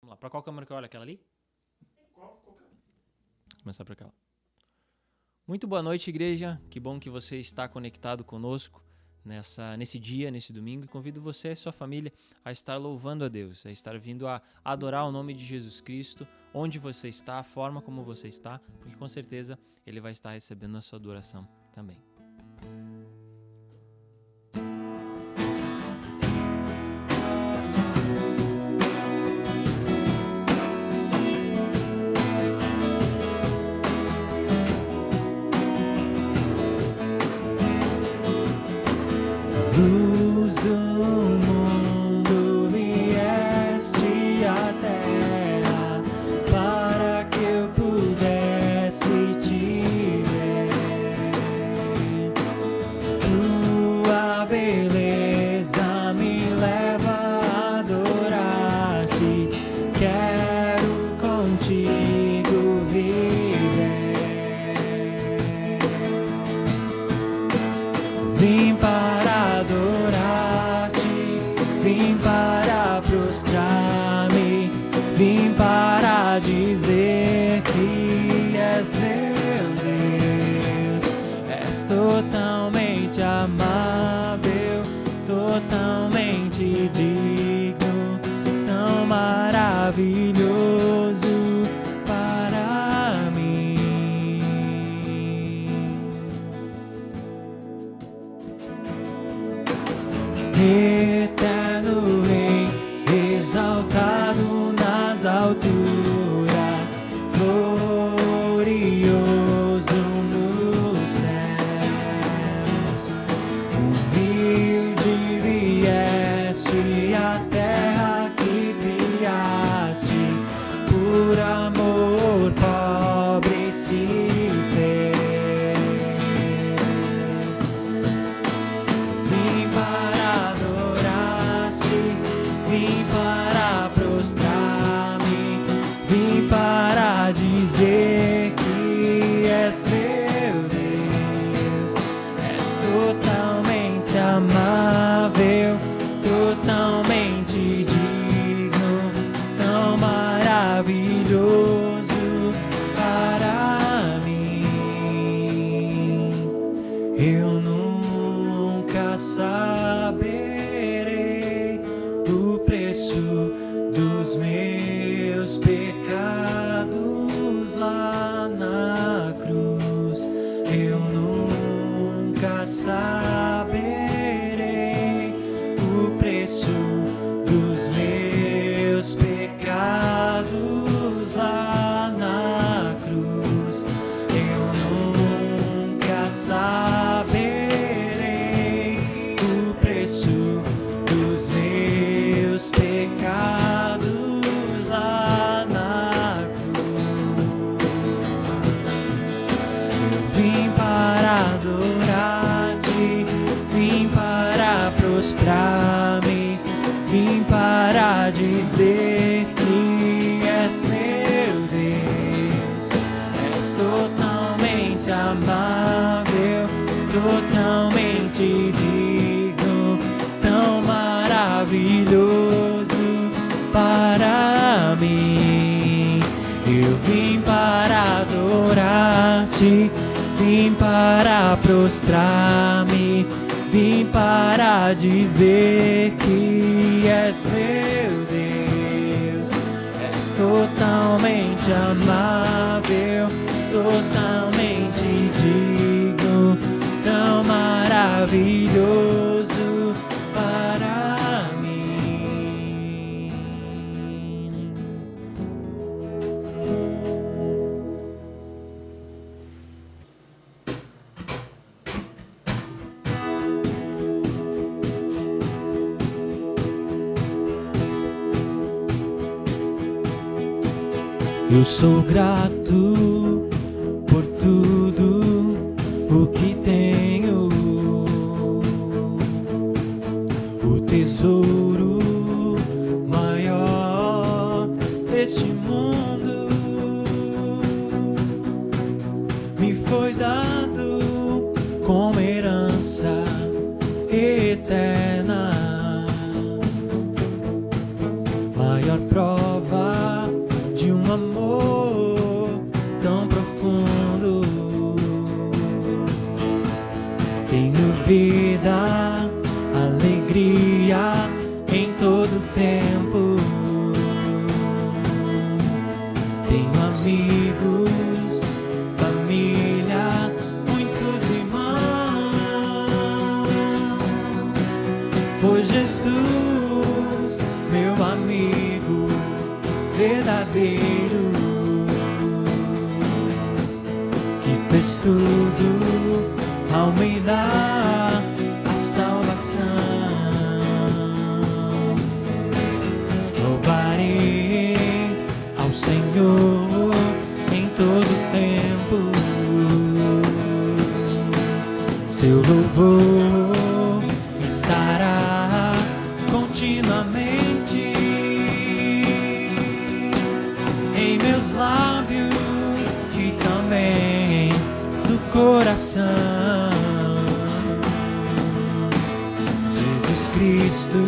Vamos lá, pra qual câmera que eu olho? Aquela ali? Qual câmera? Vou começar por aquela. Muito boa noite, igreja. Que bom que você está conectado conosco nesse dia, nesse domingo. E convido você e sua família a estar louvando a Deus, a estar vindo a adorar o nome de Jesus Cristo, onde você está, a forma como você está, porque com certeza Ele vai estar recebendo a sua adoração também. Luz do mundo vieste à terra para que eu pudesse te ver. Tua beleza me leva a adorar-te. Quero contigo viver. Vim para adorar-te, vim para prostrar-me, vim para dizer que és meu Deus. És totalmente amável, totalmente digno, tão maravilhoso para mim. Eterno Rei, exaltado nas alturas, glorioso nos céus. Humilde vieste à terra que criaste, por amor pobre se fez. Vim para adorar-te, vim para prostrar-me, vim para dizer que és meu Deus. És totalmente amável, totalmente digno, tão maravilhoso para mim. Eu nunca saberei o preço dos meus pecados lá na cruz. Eu nunca saberei o preço dos meus pecados lá na cruz. Eu nunca saberei o preço dos meus pecados lá na cruz. Eu vim para adorar-te, vim para prostrar-me, vim para dizer que és meu Deus. És totalmente amável, totalmente digno, tão maravilhoso para mim. Eu vim para adorar-te, vim para prostrar-me, vim para dizer que és meu Deus. És totalmente amável, totalmente digno, tão maravilhoso para mim. Eu sou grato por tudo o que tenho, o tesouro maior deste mundo me foi dado como herança eterna. Maior prova meu amigo verdadeiro, que fez tudo ao me dar a salvação. Louvarei ao Senhor em todo tempo, seu louvor estará continuamente em meus lábios e também no coração. Jesus Cristo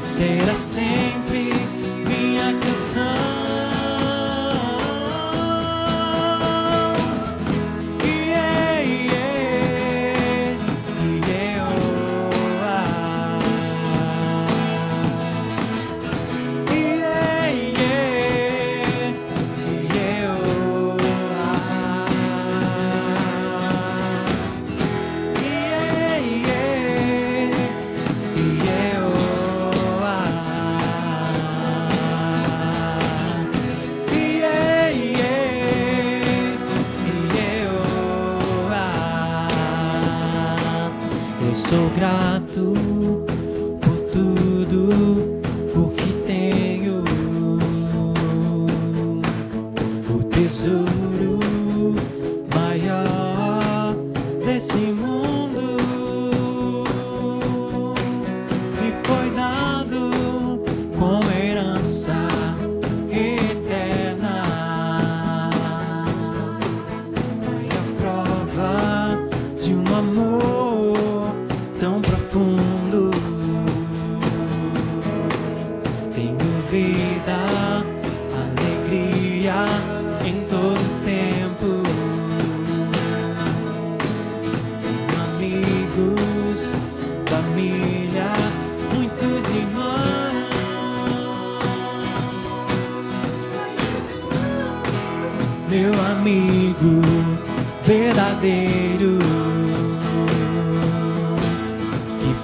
será sempre minha canção. Sou grato por tudo o que tenho, o tesouro maior desse mundo me foi dado como herança eterna. Foi a prova de um amor tão profundo. Tenho vida, alegria em todo tempo. Tenho amigos, família, muitos irmãos. Meu amigo verdadeiro,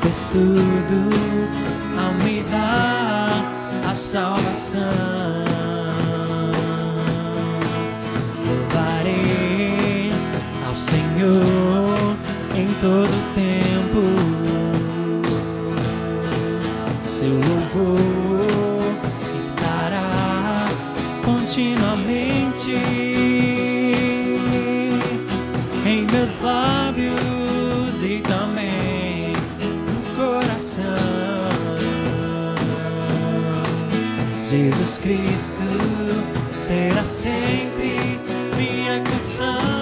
fez tudo ao me dar a salvação. Louvarei ao Senhor em todo tempo, seu louvor estará continuamente em meus lábios e também coração. Jesus Cristo será sempre minha canção.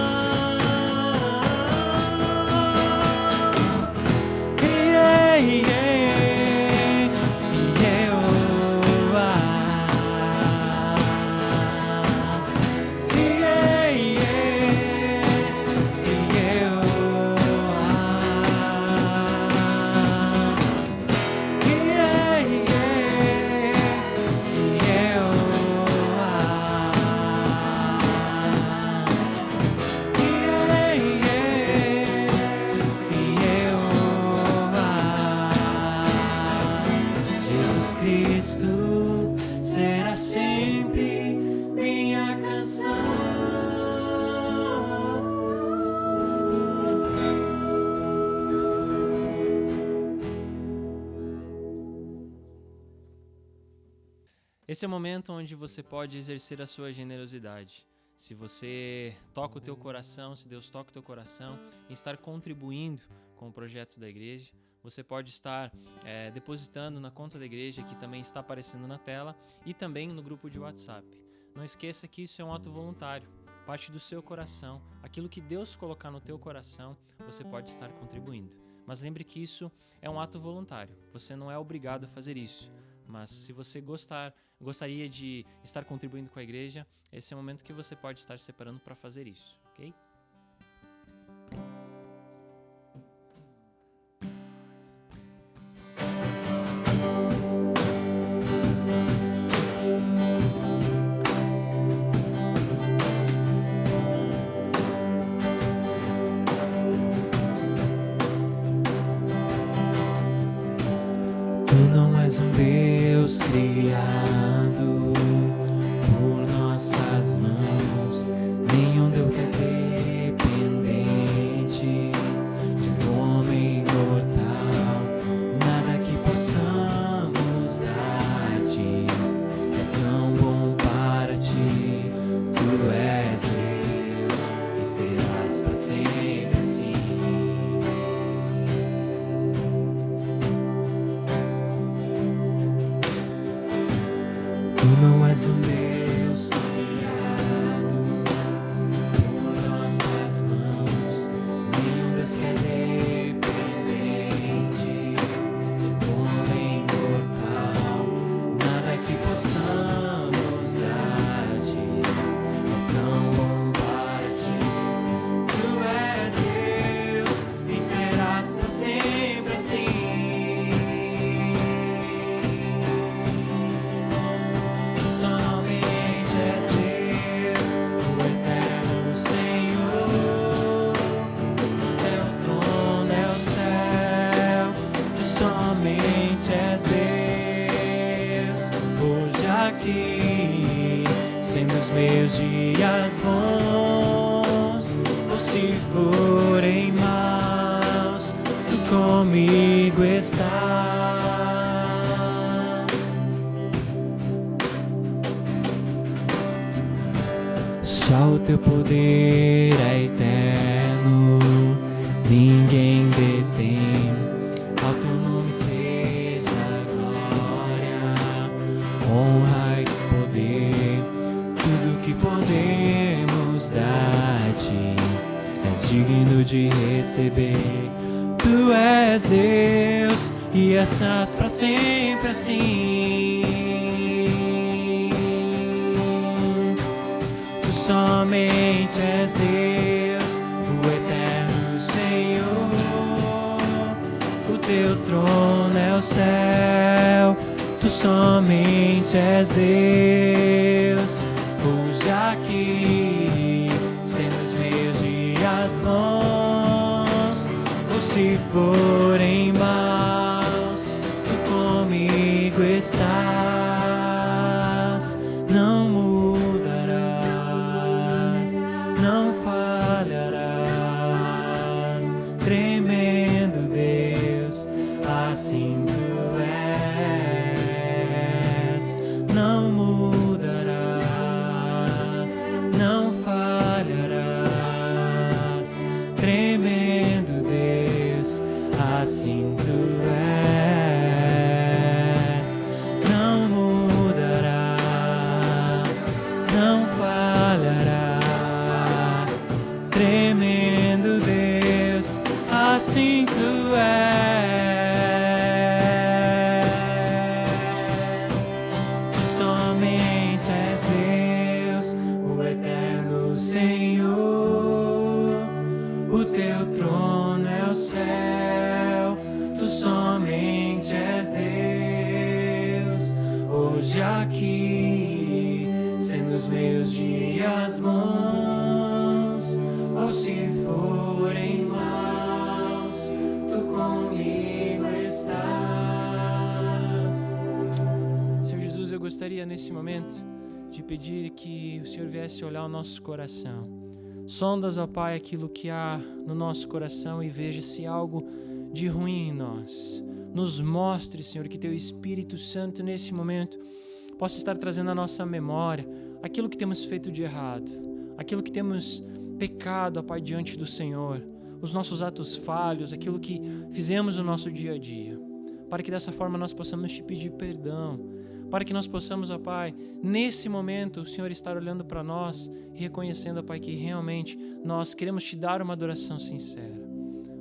Cristo será sempre minha canção. Esse é o momento onde você pode exercer a sua generosidade. Se você toca o teu coração, se Deus toca o teu coração em estar contribuindo com o projeto da igreja, você pode estar depositando na conta da igreja, que também está aparecendo na tela, e também no grupo de WhatsApp. Não esqueça que isso é um ato voluntário, parte do seu coração. Aquilo que Deus colocar no teu coração, você pode estar contribuindo. Mas lembre que isso é um ato voluntário, você não é obrigado a fazer isso. Mas se você gostaria de estar contribuindo com a igreja, esse é o momento que você pode estar separando para fazer isso, ok? criado por nossas mãos. Nenhum Deus é dependente de um homem mortal. Nada que possamos dar-te é tão bom para ti. Tu és Deus e serás para sempre assim. Tu não és um Deus criado por nossas mãos, nenhum Deus que é dependente de um homem mortal. Nada que possamos dar-te é tão bom para ti. Tu és Deus e serás para sempre assim. Somente és Deus, o eterno Senhor. O teu trono é o céu. Tu somente és Deus. Hoje aqui, sendo os meus dias bons, ou se forem maus, tu comigo estás. Só o teu poder é eterno, ninguém detém. Ao teu nome seja glória, honra e poder. Tudo que podemos dar-te, és digno de receber. Tu és Deus e estás para sempre assim. Somente és Deus, o eterno Senhor. O teu trono é o céu. Tu somente és Deus. Hoje aqui, sendo os meus dias bons, ou se forem maus, tu comigo estás. Não não falharás, tremendo Deus, assim tu és. Não mudará, não falharás, tremendo Deus, assim tu és. Não mudará, não falhará, tremendo Deus, assim tu és. Tu somente és Deus, o eterno Senhor. O teu trono é o céu. Tu somente és Deus. Hoje aqui, sendo os meus dias bons, ou se forem maus, tu comigo estás. Senhor Jesus, eu gostaria nesse momento de pedir que o Senhor viesse olhar o nosso coração. Sondas, ó Pai, aquilo que há no nosso coração e veja se há algo de ruim em nós. Nos mostre, Senhor, que Teu Espírito Santo nesse momento possa estar trazendo à nossa memória aquilo que temos feito de errado, aquilo que temos pecado, ó Pai, diante do Senhor, os nossos atos falhos, aquilo que fizemos no nosso dia a dia, para que dessa forma nós possamos Te pedir perdão, para que nós possamos, ó Pai, nesse momento o Senhor estar olhando para nós e reconhecendo, ó Pai, que realmente nós queremos Te dar uma adoração sincera.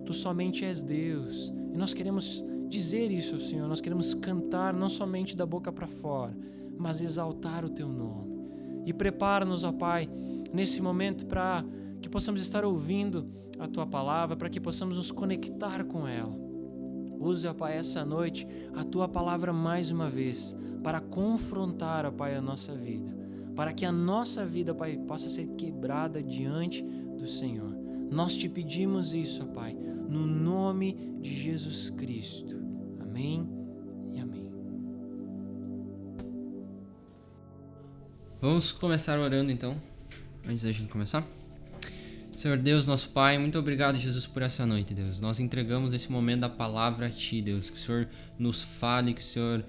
Tu somente és Deus e nós queremos dizer isso, Senhor, nós queremos cantar não somente da boca para fora, mas exaltar o Teu nome. E prepara-nos, ó Pai, nesse momento para que possamos estar ouvindo a Tua palavra, para que possamos nos conectar com ela. Use, ó Pai, essa noite a Tua palavra mais uma vez para confrontar, ó Pai, a nossa vida, para que a nossa vida, Pai, possa ser quebrada diante do Senhor. Nós Te pedimos isso, ó Pai, no nome de Jesus Cristo. Amém e amém. Vamos começar orando então, antes da gente começar. Senhor Deus, nosso Pai, muito obrigado, Jesus, por essa noite, Deus. Nós entregamos esse momento da palavra a Ti, Deus. Que o Senhor nos fale, que o Senhor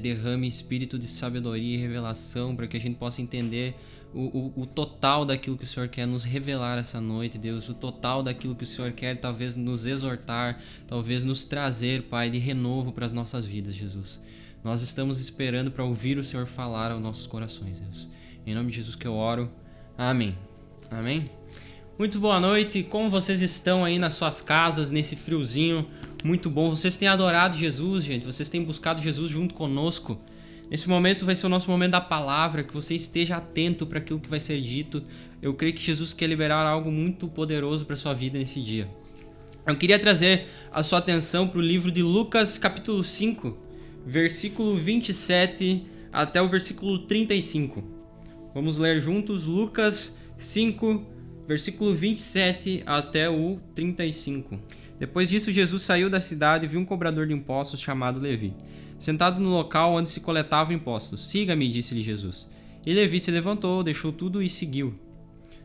derrame espírito de sabedoria e revelação para que a gente possa entender o total daquilo que o Senhor quer nos revelar essa noite, Deus. O total daquilo que o Senhor quer talvez nos exortar, talvez nos trazer, Pai, de renovo para as nossas vidas, Jesus. Nós estamos esperando para ouvir o Senhor falar aos nossos corações, Deus. Em nome de Jesus que eu oro. Amém. Amém. Muito boa noite, como vocês estão aí nas suas casas, nesse friozinho, muito bom. Vocês têm adorado Jesus, gente, vocês têm buscado Jesus junto conosco. Nesse momento vai ser o nosso momento da palavra, que você esteja atento para aquilo que vai ser dito. Eu creio que Jesus quer liberar algo muito poderoso para a sua vida nesse dia. Eu queria trazer a sua atenção para o livro de Lucas, capítulo 5, versículo 27 até o versículo 35. Vamos ler juntos Lucas 5, versículo 27 até o 35. Depois disso, Jesus saiu da cidade e viu um cobrador de impostos chamado Levi, sentado no local onde se coletavam impostos. Siga-me, disse-lhe Jesus. E Levi se levantou, deixou tudo e seguiu.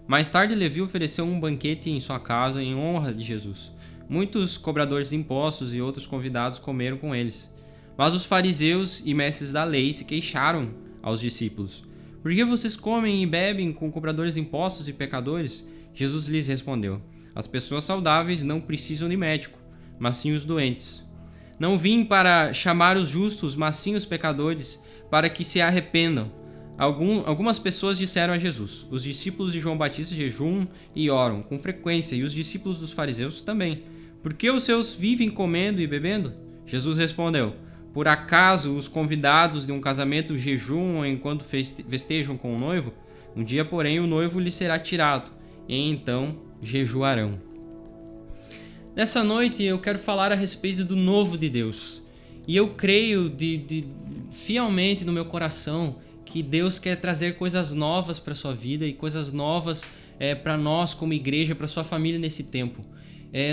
Mais tarde, Levi ofereceu um banquete em sua casa em honra de Jesus. Muitos cobradores de impostos e outros convidados comeram com eles. Mas os fariseus e mestres da lei se queixaram aos discípulos. Por que vocês comem e bebem com cobradores de impostos e pecadores? Jesus lhes respondeu: as pessoas saudáveis não precisam de médico, mas sim os doentes. Não vim para chamar os justos, mas sim os pecadores, para que se arrependam. Algumas pessoas disseram a Jesus: os discípulos de João Batista jejuam e oram com frequência, e os discípulos dos fariseus também. Por que os seus vivem comendo e bebendo? Jesus respondeu: por acaso os convidados de um casamento jejuam enquanto festejam com o noivo? Um dia, porém, o noivo lhe será tirado, e então jejuarão. Nessa noite eu quero falar a respeito do novo de Deus. E eu creio fielmente no meu coração que Deus quer trazer coisas novas para a sua vida e coisas novas para nós como igreja, para sua família nesse tempo.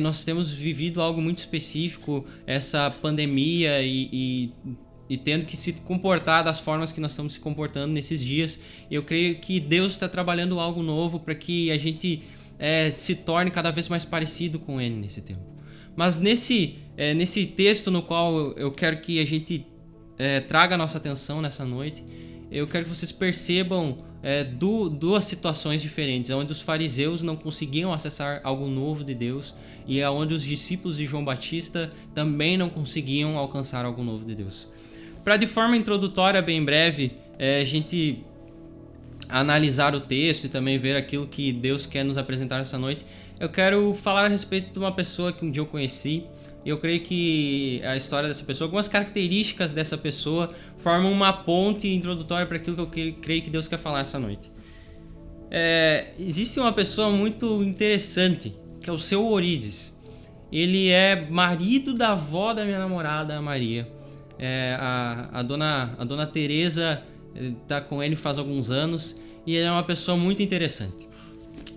Nós temos vivido algo muito específico, essa pandemia e tendo que se comportar das formas que nós estamos se comportando nesses dias. Eu creio que Deus está trabalhando algo novo para que a gente se torne cada vez mais parecido com Ele nesse tempo. Mas nesse texto no qual eu quero que a gente traga a nossa atenção nessa noite, eu quero que vocês percebam duas situações diferentes, onde os fariseus não conseguiam acessar algo novo de Deus e onde os discípulos de João Batista também não conseguiam alcançar algo novo de Deus. Para de forma introdutória, bem breve, a gente analisar o texto e também ver aquilo que Deus quer nos apresentar essa noite, eu quero falar a respeito de uma pessoa que um dia eu conheci. Eu creio que a história dessa pessoa, algumas características dessa pessoa formam uma ponte introdutória para aquilo que eu creio que Deus quer falar essa noite. Existe uma pessoa muito interessante, que é o seu Orídes. Ele é marido da avó da minha namorada, a Maria. A dona Teresa está com ele faz alguns anos e ele é uma pessoa muito interessante.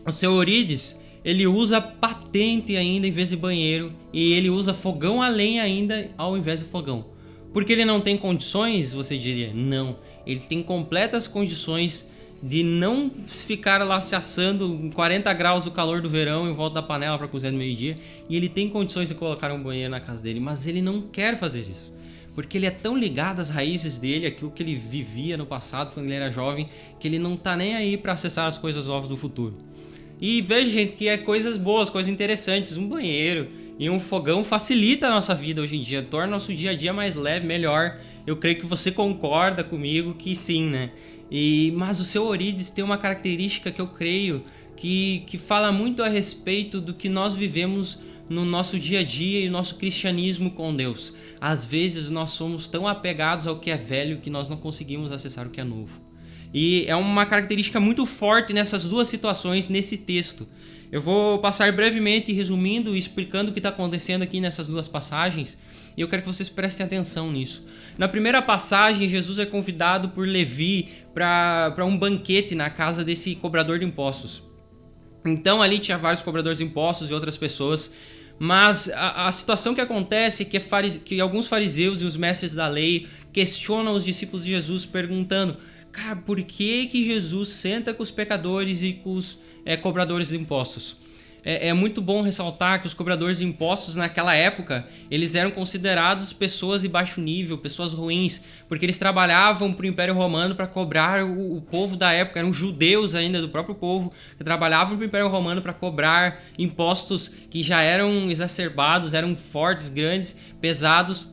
O seu Orídes, ele usa patente ainda em vez de banheiro e ele usa fogão a lenha ainda ao invés de fogão. Porque ele não tem condições, você diria? Não. Ele tem completas condições de não ficar lá se assando em 40 graus do calor do verão em volta da panela para cozer no meio-dia. E ele tem condições de colocar um banheiro na casa dele, mas ele não quer fazer isso. Porque ele é tão ligado às raízes dele, aquilo que ele vivia no passado quando ele era jovem, que ele não tá nem aí para acessar as coisas novas do futuro. E veja, gente, que coisas boas, coisas interessantes. Um banheiro e um fogão facilita a nossa vida hoje em dia, torna nosso dia a dia mais leve, melhor. Eu creio que você concorda comigo que sim, né? Mas o seu Orídes tem uma característica que eu creio que fala muito a respeito do que nós vivemos no nosso dia a dia e nosso cristianismo com Deus. Às vezes nós somos tão apegados ao que é velho que nós não conseguimos acessar o que é novo. E é uma característica muito forte nessas duas situações, nesse texto. Eu vou passar brevemente, resumindo e explicando o que está acontecendo aqui nessas duas passagens, e eu quero que vocês prestem atenção nisso. Na primeira passagem, Jesus é convidado por Levi para um banquete na casa desse cobrador de impostos. Então ali tinha vários cobradores de impostos e outras pessoas, mas a situação que acontece é que alguns fariseus e os mestres da lei questionam os discípulos de Jesus perguntando: cara, por que Jesus senta com os pecadores e com os cobradores de impostos? É muito bom ressaltar que os cobradores de impostos naquela época, eles eram considerados pessoas de baixo nível, pessoas ruins, porque eles trabalhavam para o Império Romano para cobrar o povo da época, eram judeus ainda do próprio povo, que trabalhavam para o Império Romano para cobrar impostos que já eram exacerbados, eram fortes, grandes, pesados.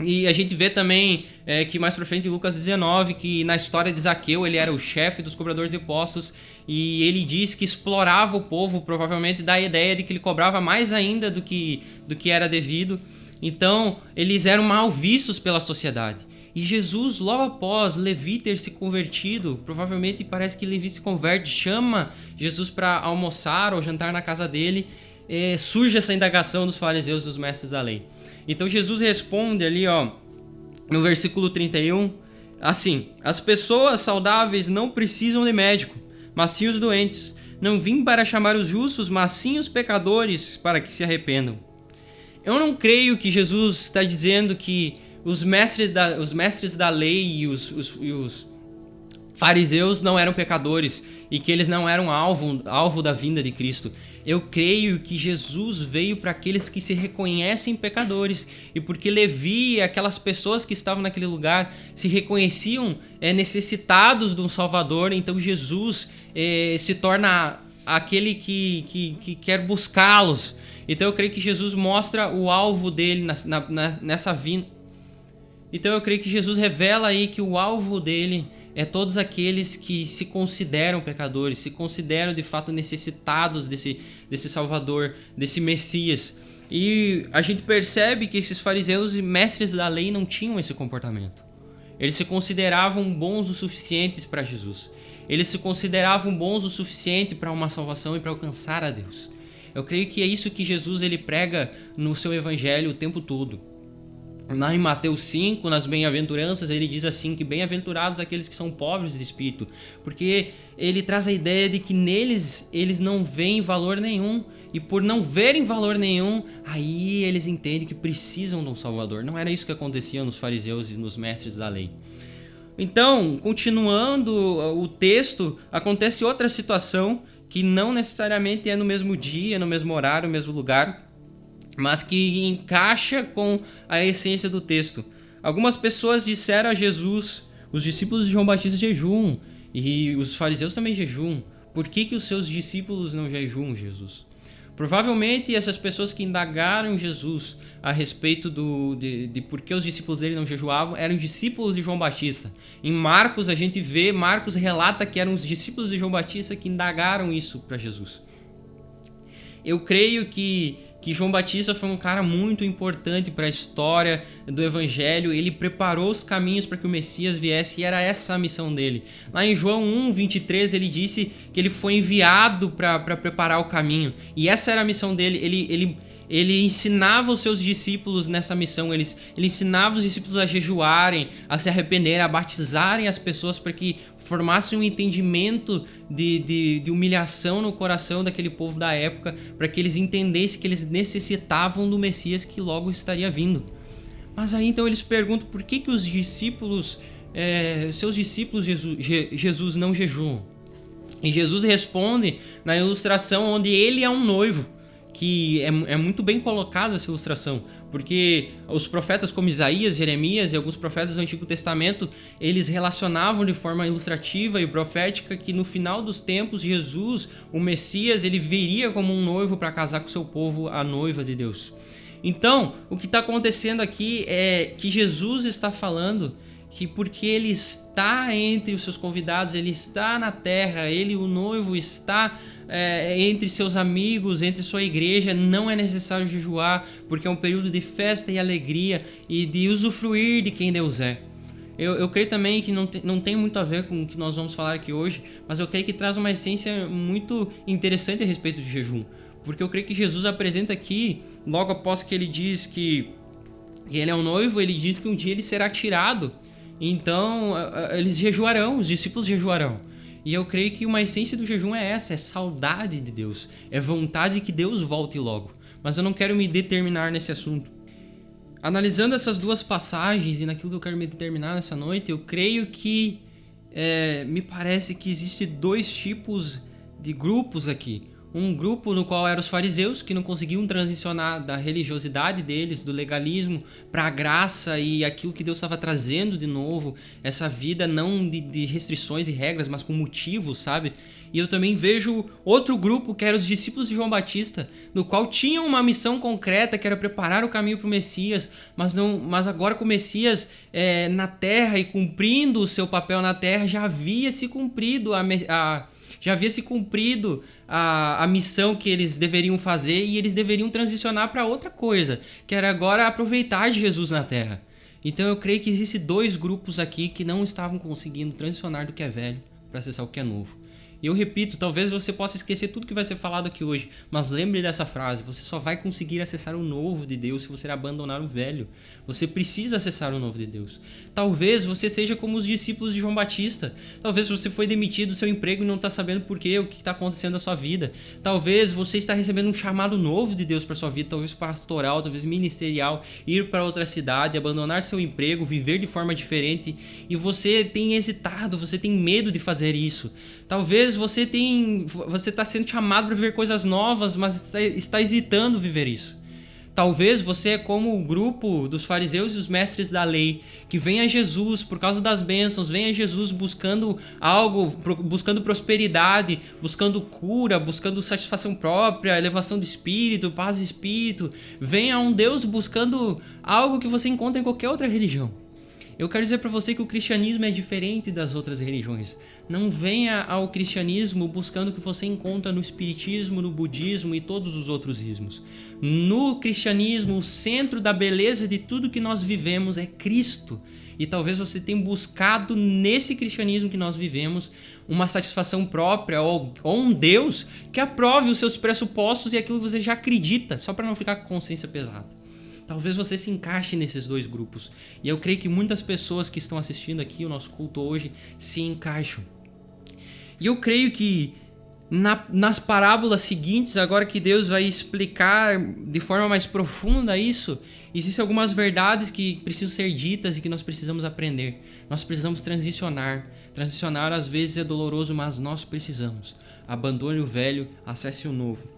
E a gente vê também que mais pra frente em Lucas 19, que na história de Zaqueu, ele era o chefe dos cobradores de impostos, e ele diz que explorava o povo, provavelmente dá a ideia de que ele cobrava mais ainda do que era devido. Então, eles eram mal vistos pela sociedade. E Jesus, logo após Levi ter se convertido, provavelmente parece que Levi se converte, chama Jesus para almoçar ou jantar na casa dele, surge essa indagação dos fariseus e dos mestres da lei. Então Jesus responde ali, no versículo 31, assim: as pessoas saudáveis não precisam de médico, mas sim os doentes. Não vim para chamar os justos, mas sim os pecadores para que se arrependam. Eu não creio que Jesus está dizendo que os mestres da lei e os fariseus não eram pecadores e que eles não eram alvo da vinda de Cristo. Eu creio que Jesus veio para aqueles que se reconhecem pecadores, e porque Levi e aquelas pessoas que estavam naquele lugar se reconheciam necessitados de um Salvador, então Jesus se torna aquele que quer buscá-los. Então eu creio que Jesus mostra o alvo dele nessa vinda. Então eu creio que Jesus revela aí que o alvo dele é todos aqueles que se consideram pecadores, se consideram de fato necessitados desse Salvador, desse Messias. E a gente percebe que esses fariseus e mestres da lei não tinham esse comportamento. Eles se consideravam bons o suficientes para Jesus. Eles se consideravam bons o suficiente para uma salvação e para alcançar a Deus. Eu creio que é isso que Jesus ele prega no seu evangelho o tempo todo. Lá em Mateus 5, nas bem-aventuranças, ele diz assim, que bem-aventurados aqueles que são pobres de espírito, porque ele traz a ideia de que neles eles não veem valor nenhum, e por não verem valor nenhum, aí eles entendem que precisam de um Salvador. Não era isso que acontecia nos fariseus e nos mestres da lei. Então, continuando o texto, acontece outra situação que não necessariamente é no mesmo dia, no mesmo horário, no mesmo lugar, mas que encaixa com a essência do texto. Algumas pessoas disseram a Jesus: os discípulos de João Batista jejuam e os fariseus também jejuam. Por que os seus discípulos não jejuam, Jesus? Provavelmente essas pessoas que indagaram Jesus a respeito de por que os discípulos dele não jejuavam eram discípulos de João Batista. Em Marcos a gente vê, Marcos relata que eram os discípulos de João Batista que indagaram isso para Jesus. Eu creio que João Batista foi um cara muito importante para a história do Evangelho. Ele preparou os caminhos para que o Messias viesse e era essa a missão dele. Lá em João 1:23 ele disse que ele foi enviado para preparar o caminho. E essa era a missão dele. Ele ensinava os seus discípulos nessa missão. Ele ensinava os discípulos a jejuarem, a se arrependerem, a batizarem as pessoas para que formassem um entendimento de humilhação no coração daquele povo da época, para que eles entendessem que eles necessitavam do Messias que logo estaria vindo. Mas aí então eles perguntam por que os discípulos, seus discípulos Jesus não jejuam. E Jesus responde na ilustração onde ele é um noivo, que é muito bem colocada essa ilustração, porque os profetas como Isaías, Jeremias e alguns profetas do Antigo Testamento, eles relacionavam de forma ilustrativa e profética que no final dos tempos Jesus, o Messias, ele viria como um noivo para casar com seu povo, a noiva de Deus. Então, o que está acontecendo aqui é que Jesus está falando que porque ele está entre os seus convidados, ele está na terra, ele, o noivo, está entre seus amigos, entre sua igreja, não é necessário jejuar, porque é um período de festa e alegria e de usufruir de quem Deus é. Eu creio também que não tem muito a ver com o que nós vamos falar aqui hoje, mas eu creio que traz uma essência muito interessante a respeito de jejum, porque eu creio que Jesus apresenta aqui, logo após que ele diz que ele é um noivo, ele diz que um dia ele será tirado, então eles jejuarão, os discípulos jejuarão. E eu creio que uma essência do jejum é essa, é saudade de Deus, é vontade que Deus volte logo. Mas eu não quero me determinar nesse assunto. Analisando essas duas passagens e naquilo que eu quero me determinar nessa noite, eu creio que me parece que existem dois tipos de grupos aqui. Um grupo no qual eram os fariseus, que não conseguiam transicionar da religiosidade deles, do legalismo, para a graça e aquilo que Deus estava trazendo de novo, essa vida não de restrições e regras, mas com motivos, sabe? E eu também vejo outro grupo, que eram os discípulos de João Batista, no qual tinham uma missão concreta, que era preparar o caminho para o Messias, mas agora com o Messias na terra e cumprindo o seu papel na terra, já havia se cumprido a missão que eles deveriam fazer, e eles deveriam transicionar para outra coisa, que era agora aproveitar de Jesus na terra. Então eu creio que existem dois grupos aqui que não estavam conseguindo transicionar do que é velho para acessar o que é novo. E eu repito, talvez você possa esquecer tudo que vai ser falado aqui hoje, mas lembre dessa frase: você só vai conseguir acessar o novo de Deus se você abandonar o velho. Você precisa acessar o novo de Deus. Talvez você seja como os discípulos de João Batista. Talvez você foi demitido do seu emprego e não está sabendo por quê, o que está acontecendo na sua vida. Talvez você está recebendo um chamado novo de Deus para sua vida, talvez pastoral, talvez ministerial, ir para outra cidade, abandonar seu emprego, viver de forma diferente, e você tem hesitado, você tem medo de fazer isso. Talvez você está sendo chamado para viver coisas novas, mas está hesitando viver isso. Talvez você é como o grupo dos fariseus e os mestres da lei, que vem a Jesus por causa das bênçãos, vem a Jesus buscando algo, buscando prosperidade, buscando cura, buscando satisfação própria, elevação do espírito, paz de espírito. Vem a um Deus buscando algo que você encontra em qualquer outra religião. Eu quero dizer para você que o cristianismo é diferente das outras religiões. Não venha ao cristianismo buscando o que você encontra no espiritismo, no budismo e todos os outros ismos. No cristianismo, o centro da beleza de tudo que nós vivemos é Cristo. E talvez você tenha buscado nesse cristianismo que nós vivemos uma satisfação própria ou um Deus que aprove os seus pressupostos e aquilo que você já acredita, só para não ficar com a consciência pesada. Talvez você se encaixe nesses dois grupos. E eu creio que muitas pessoas que estão assistindo aqui o nosso culto hoje se encaixam. E eu creio que nas parábolas seguintes, agora que Deus vai explicar de forma mais profunda isso, existem algumas verdades que precisam ser ditas e que nós precisamos aprender. Nós precisamos transicionar. Transicionar às vezes é doloroso, mas nós precisamos. Abandone o velho, acesse o novo.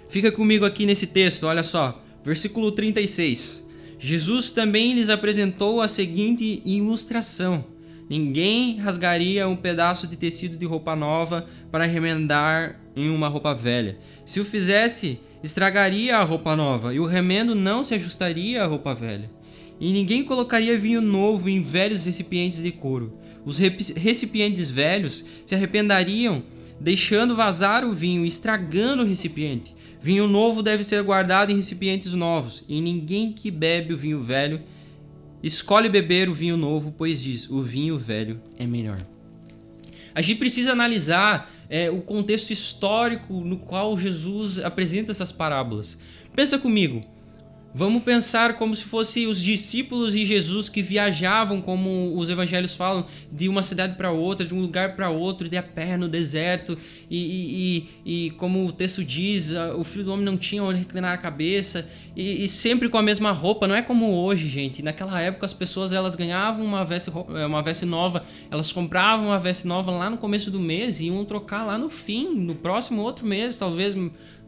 Fica comigo aqui nesse texto, olha só. Versículo 36. Jesus também lhes apresentou a seguinte ilustração: ninguém rasgaria um pedaço de tecido de roupa nova para remendar em uma roupa velha. Se o fizesse, estragaria a roupa nova, e o remendo não se ajustaria à roupa velha. E ninguém colocaria vinho novo em velhos recipientes de couro. Os recipientes velhos se arrependariam, deixando vazar o vinho e estragando o recipiente. Vinho novo deve ser guardado em recipientes novos, e ninguém que bebe o vinho velho escolhe beber o vinho novo, pois diz: o vinho velho é melhor. A gente precisa analisar o contexto histórico no qual Jesus apresenta essas parábolas. Pensa comigo. Vamos pensar como se fossem os discípulos e Jesus que viajavam, como os evangelhos falam, de uma cidade para outra, de um lugar para outro, de a pé no deserto. E como o texto diz, o Filho do Homem não tinha onde reclinar a cabeça, e sempre com a mesma roupa. Não é como hoje, gente. Naquela época as pessoas elas ganhavam uma veste nova, elas compravam uma veste nova lá no começo do mês e iam trocar lá no fim, no próximo outro mês, talvez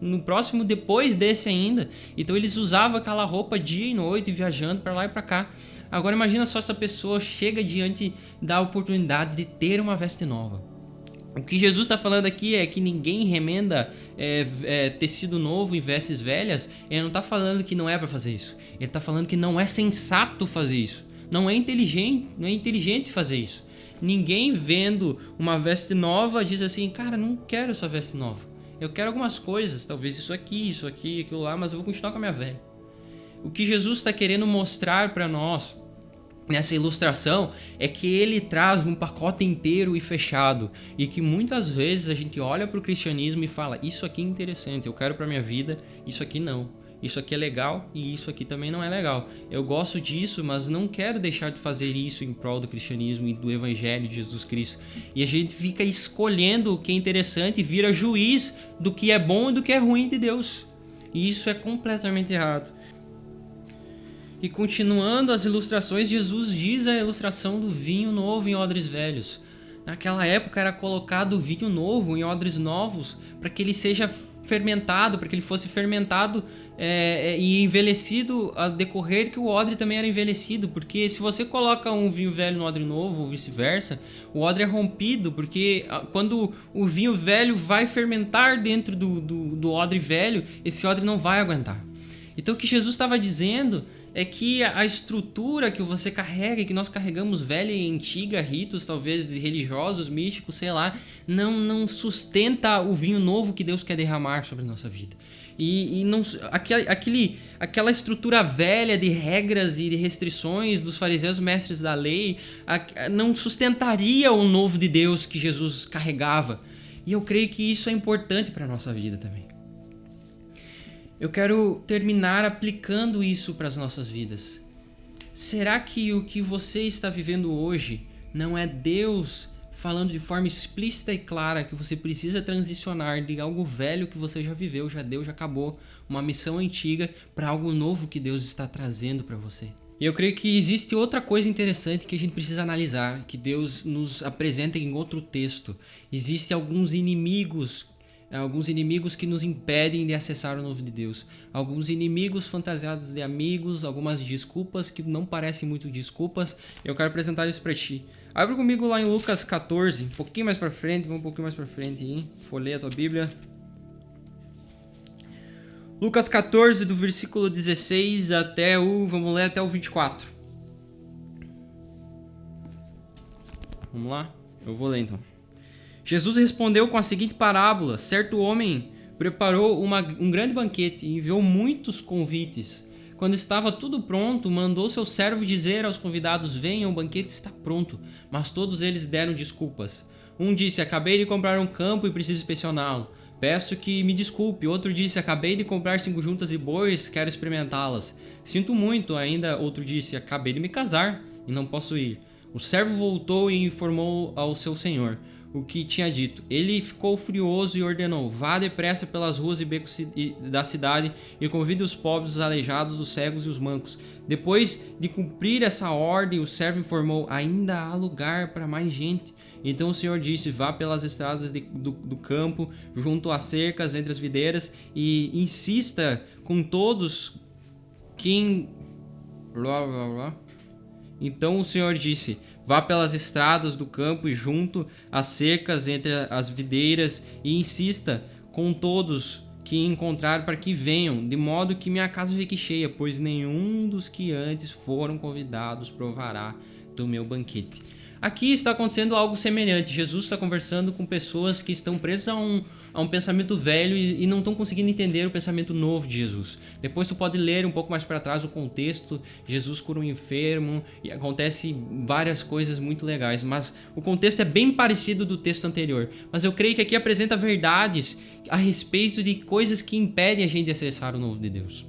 no próximo depois desse ainda. Então eles usavam aquela roupa dia e noite, viajando para lá e para cá. Agora imagina só, essa pessoa chega diante da oportunidade de ter uma veste nova. O que Jesus está falando aqui é que ninguém remenda tecido novo em vestes velhas. Ele não está falando que não é para fazer isso. Ele está falando que não é sensato fazer isso. Não é inteligente fazer isso. Ninguém vendo uma veste nova diz assim: cara, não quero essa veste nova. Eu quero algumas coisas, talvez isso aqui, aquilo lá, mas eu vou continuar com a minha velha. O que Jesus está querendo mostrar para nós nessa ilustração é que ele traz um pacote inteiro e fechado, e que muitas vezes a gente olha para o cristianismo e fala: isso aqui é interessante, eu quero para minha vida, isso aqui não. Isso aqui é legal e isso aqui também não é legal. Eu gosto disso, mas não quero deixar de fazer isso em prol do cristianismo e do evangelho de Jesus Cristo. E a gente fica escolhendo o que é interessante e vira juiz do que é bom e do que é ruim de Deus. E isso é completamente errado. E continuando as ilustrações, Jesus diz a ilustração do vinho novo em odres velhos. Naquela época era colocado vinho novo em odres novos para que ele seja fermentado, para que ele fosse fermentado e envelhecido a decorrer que o odre também era envelhecido, porque se você coloca um vinho velho no odre novo ou vice-versa, o odre é rompido, porque quando o vinho velho vai fermentar dentro do odre velho, esse odre não vai aguentar. Então o que Jesus estava dizendo é que a estrutura que você carrega, que nós carregamos velha e antiga, ritos talvez religiosos, místicos, sei lá, não sustenta o vinho novo que Deus quer derramar sobre a nossa vida. E não, aquela estrutura velha de regras e de restrições dos fariseus mestres da lei não sustentaria o novo de Deus que Jesus carregava. E eu creio que isso é importante para a nossa vida também. Eu quero terminar aplicando isso para as nossas vidas. Será que o que você está vivendo hoje não é Deus falando de forma explícita e clara que você precisa transicionar de algo velho que você já viveu, já deu, já acabou, uma missão antiga, para algo novo que Deus está trazendo para você? E eu creio que existe outra coisa interessante que a gente precisa analisar, que Deus nos apresenta em outro texto. Existem alguns inimigos que nos impedem de acessar o novo de Deus. Alguns inimigos fantasiados de amigos, algumas desculpas que não parecem muito desculpas. Eu quero apresentar isso para ti. Abre comigo lá em Lucas 14, um pouquinho mais para frente, vamos um pouquinho mais para frente aí. Folheia a tua Bíblia. Lucas 14, do versículo 16 vamos ler até o 24. Vamos lá? Eu vou ler então. Jesus respondeu com a seguinte parábola: certo homem preparou um grande banquete e enviou muitos convites. Quando estava tudo pronto, mandou seu servo dizer aos convidados: venham, o banquete está pronto. Mas todos eles deram desculpas. Um disse: acabei de comprar um campo e preciso inspecioná-lo. Peço que me desculpe. Outro disse: acabei de comprar 5 juntas de bois, quero experimentá-las. Sinto muito. Ainda outro disse: acabei de me casar e não posso ir. O servo voltou e informou ao seu senhor o que tinha dito. Ele ficou furioso e ordenou: vá depressa pelas ruas e becos da cidade e convide os pobres, os aleijados, os cegos e os mancos. Depois de cumprir essa ordem, o servo informou: ainda há lugar para mais gente. Então o Senhor disse: vá pelas estradas do campo, junto às cercas, entre as videiras, e insista com todos quem... Blá, blá, blá. Então o Senhor disse: vá pelas estradas do campo e junto às cercas entre as videiras e insista com todos que encontrar para que venham, de modo que minha casa fique cheia, pois nenhum dos que antes foram convidados provará do meu banquete. Aqui está acontecendo algo semelhante. Jesus está conversando com pessoas que estão presas a um pensamento velho e não estão conseguindo entender o pensamento novo de Jesus. Depois tu pode ler um pouco mais para trás o contexto. Jesus cura um enfermo e acontece várias coisas muito legais, mas o contexto é bem parecido do texto anterior. Mas eu creio que aqui apresenta verdades a respeito de coisas que impedem a gente de acessar o novo de Deus.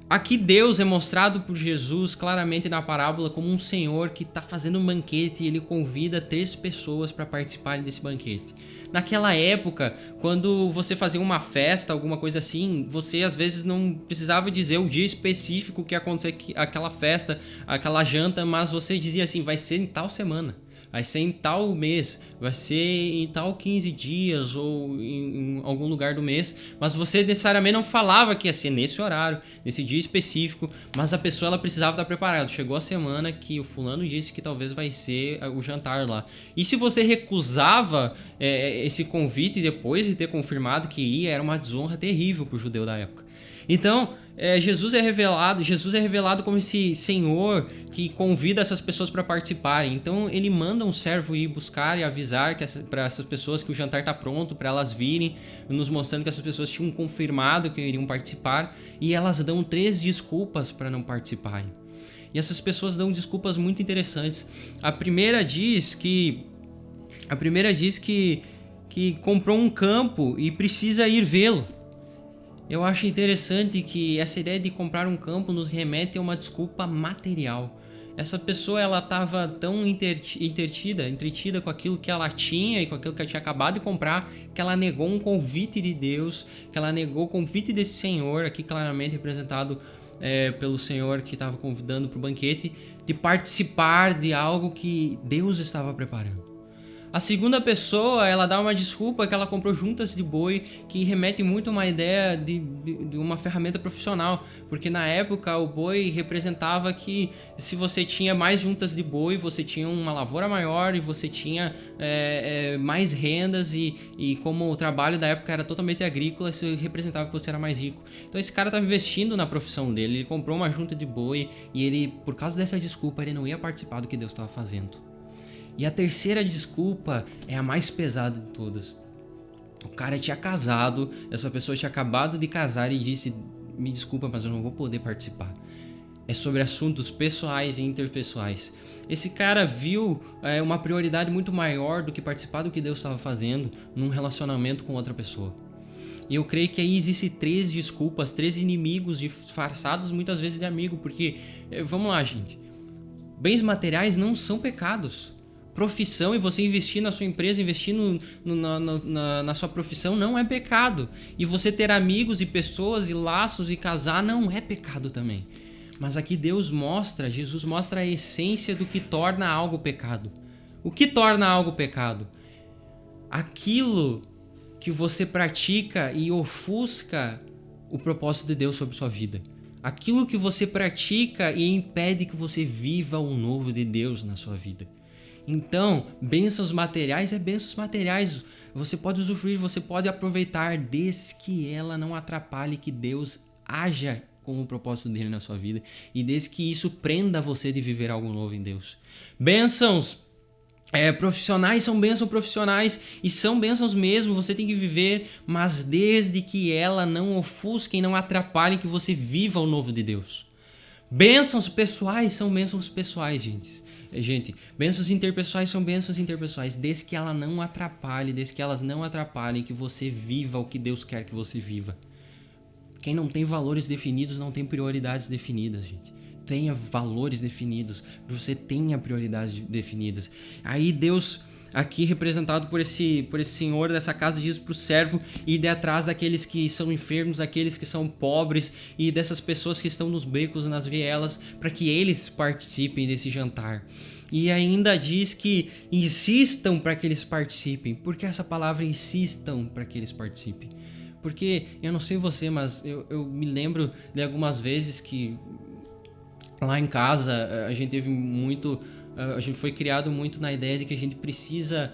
Aqui Deus é mostrado por Jesus claramente na parábola como um senhor que está fazendo um banquete e ele convida 3 pessoas para participarem desse banquete. Naquela época, quando você fazia uma festa, alguma coisa assim, você às vezes não precisava dizer o dia específico que ia acontecer aquela festa, aquela janta, mas você dizia assim: vai ser em tal semana, vai ser em tal mês, vai ser em tal 15 dias ou em algum lugar do mês, mas você necessariamente não falava que ia ser nesse horário, nesse dia específico, mas a pessoa ela precisava estar preparada. Chegou a semana que o fulano disse que talvez vai ser o jantar lá. E se você recusava esse convite depois de ter confirmado que ia, era uma desonra terrível para o judeu da época. Então, Jesus é revelado como esse Senhor que convida essas pessoas para participarem. Então, ele manda um servo ir buscar e avisar para essas pessoas que o jantar está pronto, para elas virem, nos mostrando que essas pessoas tinham confirmado que iriam participar, e elas dão 3 desculpas para não participarem. E essas pessoas dão desculpas muito interessantes. A primeira diz que comprou um campo e precisa ir vê-lo. Eu acho interessante que essa ideia de comprar um campo nos remete a uma desculpa material. Essa pessoa ela estava tão entretida com aquilo que ela tinha e com aquilo que ela tinha acabado de comprar, que ela negou um convite de Deus, que ela negou o convite desse Senhor, aqui claramente representado pelo Senhor que estava convidando para o banquete, de participar de algo que Deus estava preparando. A segunda pessoa, ela dá uma desculpa que ela comprou juntas de boi, que remete muito a uma ideia de uma ferramenta profissional, porque na época o boi representava que se você tinha mais juntas de boi, você tinha uma lavoura maior e você tinha mais rendas e como o trabalho da época era totalmente agrícola, isso representava que você era mais rico. Então esse cara estava investindo na profissão dele, ele comprou uma junta de boi e ele, por causa dessa desculpa, ele não ia participar do que Deus estava fazendo. E a terceira desculpa é a mais pesada de todas. O cara tinha casado, essa pessoa tinha acabado de casar e disse: me desculpa, mas eu não vou poder participar. É sobre assuntos pessoais e interpessoais. Esse cara viu uma prioridade muito maior do que participar do que Deus estava fazendo num relacionamento com outra pessoa. E eu creio que aí existem 3 desculpas, 3 inimigos disfarçados muitas vezes de amigo, porque, vamos lá, gente, bens materiais não são pecados. Profissão e você investir na sua empresa, investir na sua profissão não é pecado. E você ter amigos e pessoas e laços e casar não é pecado também. Mas aqui Jesus mostra a essência do que torna algo pecado. O que torna algo pecado? Aquilo que você pratica e ofusca o propósito de Deus sobre sua vida. Aquilo que você pratica e impede que você viva o novo de Deus na sua vida. Então, bênçãos materiais é bênçãos materiais. Você pode usufruir, você pode aproveitar, desde que ela não atrapalhe que Deus haja com o propósito dele na sua vida e desde que isso prenda você de viver algo novo em Deus. Bênçãos profissionais são bênçãos profissionais e são bênçãos mesmo, você tem que viver, mas desde que ela não ofusque e não atrapalhe que você viva o novo de Deus. Bênçãos pessoais são bênçãos pessoais, gente, bênçãos interpessoais são bênçãos interpessoais, desde que ela não atrapalhe, desde que elas não atrapalhem que você viva o que Deus quer que você viva. Quem não tem valores definidos não tem prioridades definidas, gente. Tenha valores definidos, você tenha prioridades definidas. Aí Deus, aqui representado por esse senhor dessa casa, diz para o servo ir atrás daqueles que são enfermos, daqueles que são pobres e dessas pessoas que estão nos becos, nas vielas, para que eles participem desse jantar. E ainda diz que insistam para que eles participem. Por que essa palavra insistam para que eles participem? Porque eu não sei você, mas eu me lembro de algumas vezes que lá em casa a gente foi criado muito na ideia de que a gente precisa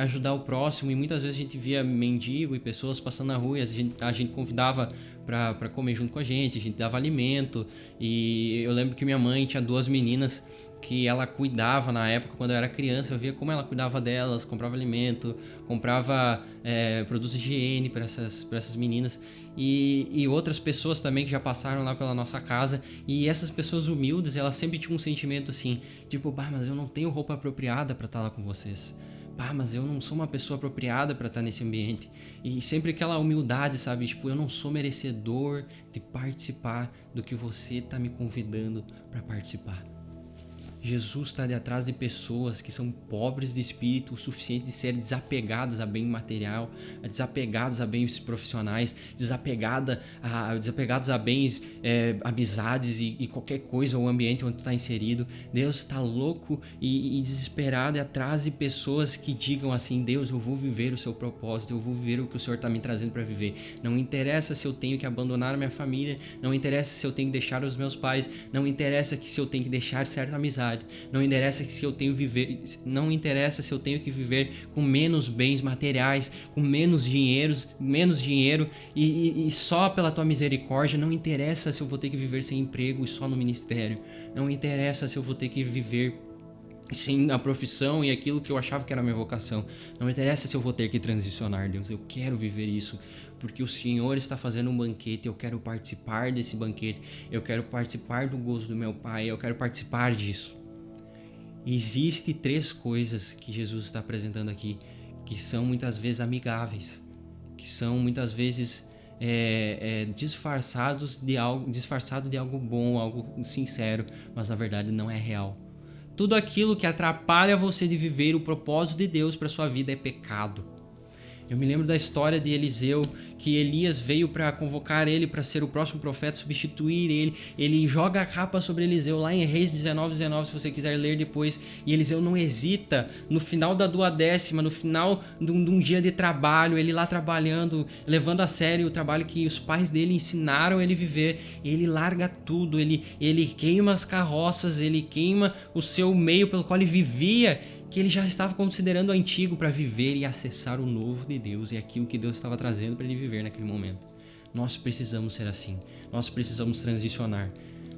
ajudar o próximo, e muitas vezes a gente via mendigo e pessoas passando na rua e a gente convidava para comer junto com a gente dava alimento. E eu lembro que minha mãe tinha 2 meninas que ela cuidava na época, quando eu era criança, eu via como ela cuidava delas, comprava alimento, comprava produtos de higiene para essas meninas e outras pessoas também que já passaram lá pela nossa casa. E essas pessoas humildes, elas sempre tinham um sentimento assim, tipo, mas eu não tenho roupa apropriada para estar lá com vocês. Mas eu não sou uma pessoa apropriada para estar nesse ambiente. E sempre aquela humildade, sabe? Tipo, eu não sou merecedor de participar do que você está me convidando para participar. Jesus está de atrás de pessoas que são pobres de espírito o suficiente de serem desapegadas a bem material, desapegadas a bens profissionais, desapegados a bens, amizades e qualquer coisa, o ambiente onde está inserido. Deus está louco e desesperado atrás de pessoas que digam assim: Deus, eu vou viver o seu propósito, eu vou viver o que o Senhor está me trazendo para viver. Não interessa se eu tenho que abandonar a minha família, não interessa se eu tenho que deixar os meus pais, não interessa se eu tenho que deixar certa amizade, não interessa se eu tenho que viver com menos bens materiais, com menos dinheiro e só pela tua misericórdia. Não interessa se eu vou ter que viver sem emprego e só no ministério. Não interessa se eu vou ter que viver sem a profissão e aquilo que eu achava que era a minha vocação. Não interessa se eu vou ter que transicionar, Deus. Eu quero viver isso porque o Senhor está fazendo um banquete. Eu quero participar desse banquete. Eu quero participar do gozo do meu Pai. Eu quero participar disso. Existem 3 coisas que Jesus está apresentando aqui que são muitas vezes amigáveis, que são muitas vezes disfarçado de algo bom, algo sincero, mas na verdade não é real. Tudo aquilo que atrapalha você de viver o propósito de Deus para sua vida é pecado. Eu me lembro da história de Eliseu, que Elias veio para convocar ele para ser o próximo profeta, substituir ele. Ele joga a capa sobre Eliseu lá em Reis 19:19, se você quiser ler depois. E Eliseu não hesita, no final da 12ª, no final de um dia de trabalho, ele lá trabalhando, levando a sério o trabalho que os pais dele ensinaram ele viver. Ele larga tudo, ele queima as carroças, ele queima o seu meio pelo qual ele vivia, que ele já estava considerando antigo para viver e acessar o novo de Deus e aquilo que Deus estava trazendo para ele viver naquele momento. Nós precisamos ser assim, nós precisamos transicionar.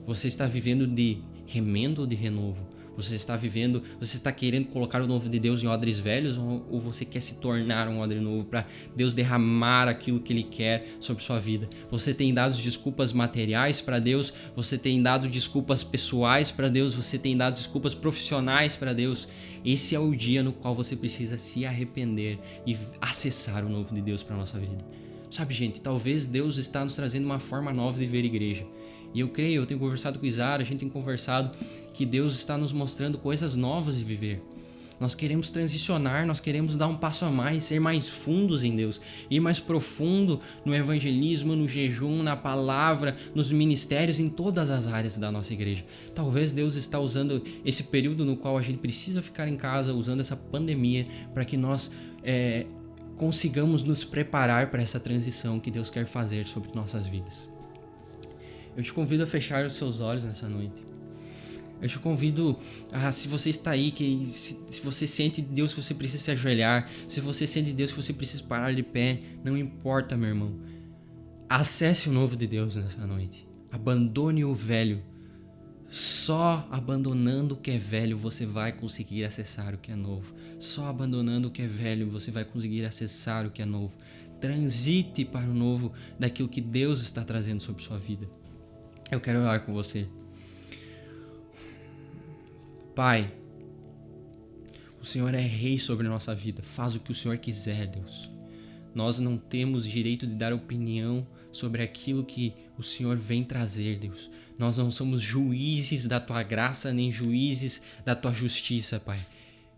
Você está vivendo de remendo ou de renovo? Você está querendo colocar o novo de Deus em odres velhos, ou você quer se tornar um odre novo para Deus derramar aquilo que Ele quer sobre sua vida? Você tem dado desculpas materiais para Deus? Você tem dado desculpas pessoais para Deus? Você tem dado desculpas profissionais para Deus? Esse é o dia no qual você precisa se arrepender e acessar o novo de Deus para a nossa vida. Sabe, gente, talvez Deus está nos trazendo uma forma nova de ver igreja. E eu creio, eu tenho conversado com o Isara, a gente tem conversado que Deus está nos mostrando coisas novas de viver. Nós queremos transicionar, nós queremos dar um passo a mais, ser mais fundos em Deus, ir mais profundo no evangelismo, no jejum, na palavra, nos ministérios, em todas as áreas da nossa igreja. Talvez Deus está usando esse período no qual a gente precisa ficar em casa, usando essa pandemia, para que nós consigamos nos preparar para essa transição que Deus quer fazer sobre nossas vidas. Eu te convido a fechar os seus olhos nessa noite. Eu te convido a, se você está aí, se você sente Deus que você precisa se ajoelhar, se você sente Deus que você precisa parar de pé, não importa, meu irmão. Acesse o novo de Deus nessa noite. Abandone o velho. Só abandonando o que é velho você vai conseguir acessar o que é novo. Só abandonando o que é velho você vai conseguir acessar o que é novo. Transite para o novo daquilo que Deus está trazendo sobre sua vida. Eu quero orar com você. Pai, o Senhor é rei sobre a nossa vida. Faz o que o Senhor quiser, Deus. Nós não temos direito de dar opinião sobre aquilo que o Senhor vem trazer, Deus. Nós não somos juízes da Tua graça, nem juízes da Tua justiça, Pai.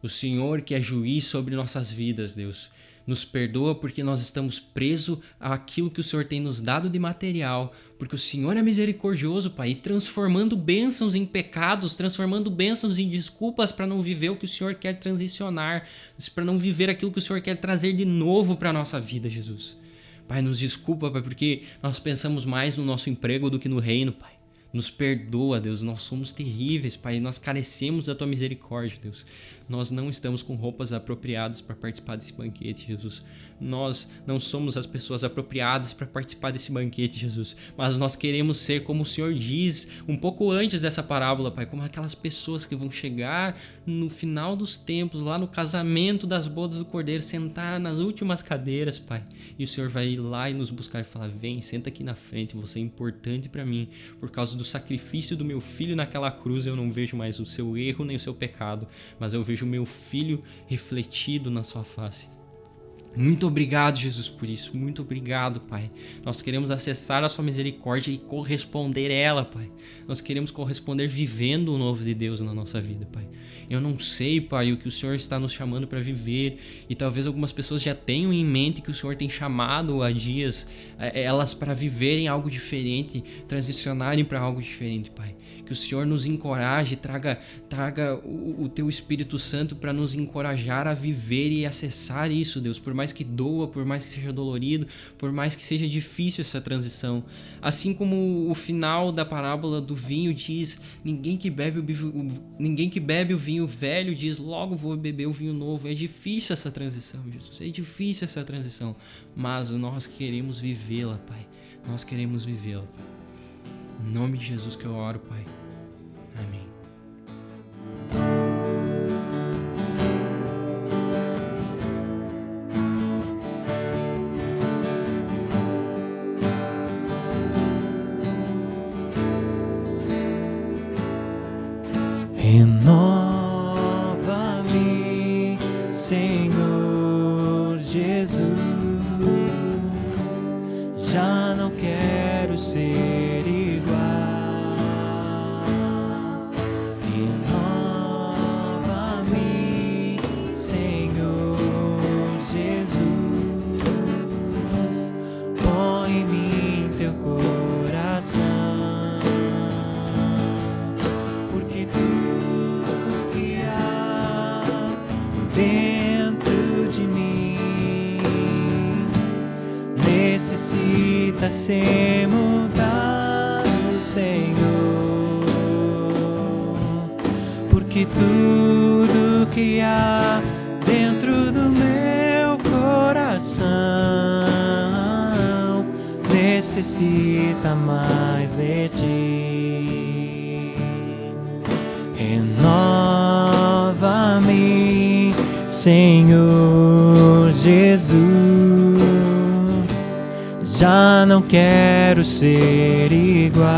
O Senhor que é juiz sobre nossas vidas, Deus. Nos perdoa porque nós estamos presos àquilo que o Senhor tem nos dado de material, porque o Senhor é misericordioso, Pai, e transformando bênçãos em pecados, transformando bênçãos em desculpas para não viver o que o Senhor quer transicionar, para não viver aquilo que o Senhor quer trazer de novo para a nossa vida, Jesus. Pai, nos desculpa, Pai, porque nós pensamos mais no nosso emprego do que no reino, Pai. Nos perdoa, Deus, nós somos terríveis, Pai, nós carecemos da Tua misericórdia, Deus. Nós não estamos com roupas apropriadas para participar desse banquete, Jesus. Nós não somos as pessoas apropriadas para participar desse banquete, Jesus. Mas nós queremos ser como o Senhor diz um pouco antes dessa parábola, Pai. Como aquelas pessoas que vão chegar no final dos tempos, lá no casamento das bodas do Cordeiro, sentar nas últimas cadeiras, Pai. E o Senhor vai ir lá e nos buscar e falar: vem, senta aqui na frente, você é importante para mim. Por causa do sacrifício do meu filho naquela cruz, eu não vejo mais o seu erro nem o seu pecado, mas eu vejo o meu filho refletido na sua face. Muito obrigado, Jesus, por isso. Muito obrigado, Pai. Nós queremos acessar a sua misericórdia e corresponder a ela, Pai. Nós queremos corresponder vivendo o novo de Deus na nossa vida, Pai. Eu não sei, Pai, o que o Senhor está nos chamando para viver, e talvez algumas pessoas já tenham em mente que o Senhor tem chamado há dias elas para viverem algo diferente, transicionarem para algo diferente, Pai. Que o Senhor nos encoraje, traga o Teu Espírito Santo para nos encorajar a viver e acessar isso, Deus. Por mais que doa, por mais que seja dolorido, por mais que seja difícil essa transição. Assim como o final da parábola do vinho diz: ninguém que bebe o vinho velho diz, logo vou beber o vinho novo. É difícil essa transição, Jesus. É difícil essa transição. Mas nós queremos vivê-la, Pai. Nós queremos vivê-la, Pai. Em nome de Jesus que eu oro, Pai. Amém. Renova-me, Senhor Jesus. Já não quero ser igual. Renova-me, Senhor Jesus. necessita ser mudado, Senhor, porque tudo que há dentro do meu coração necessita mais de ti. Renova-me, Senhor Jesus. Já não quero ser igual.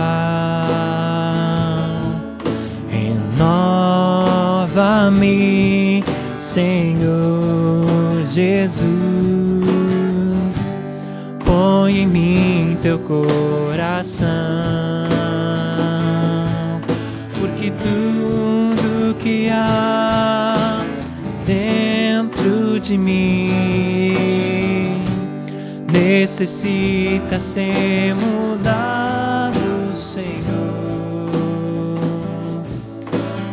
Renova-me, Senhor Jesus. Põe em mim teu coração, porque tudo que há dentro de mim necessita ser mudado, Senhor,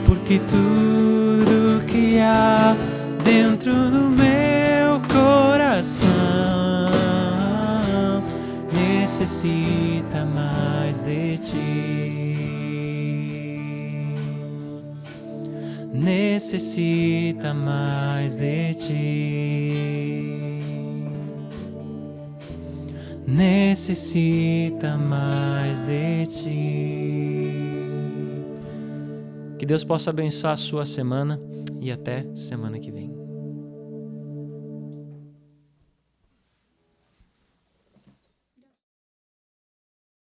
porque tudo que há dentro do meu coração necessita mais de ti. Necessita mais de ti. Necessita mais de ti. Que Deus possa abençoar a sua semana e até semana que vem.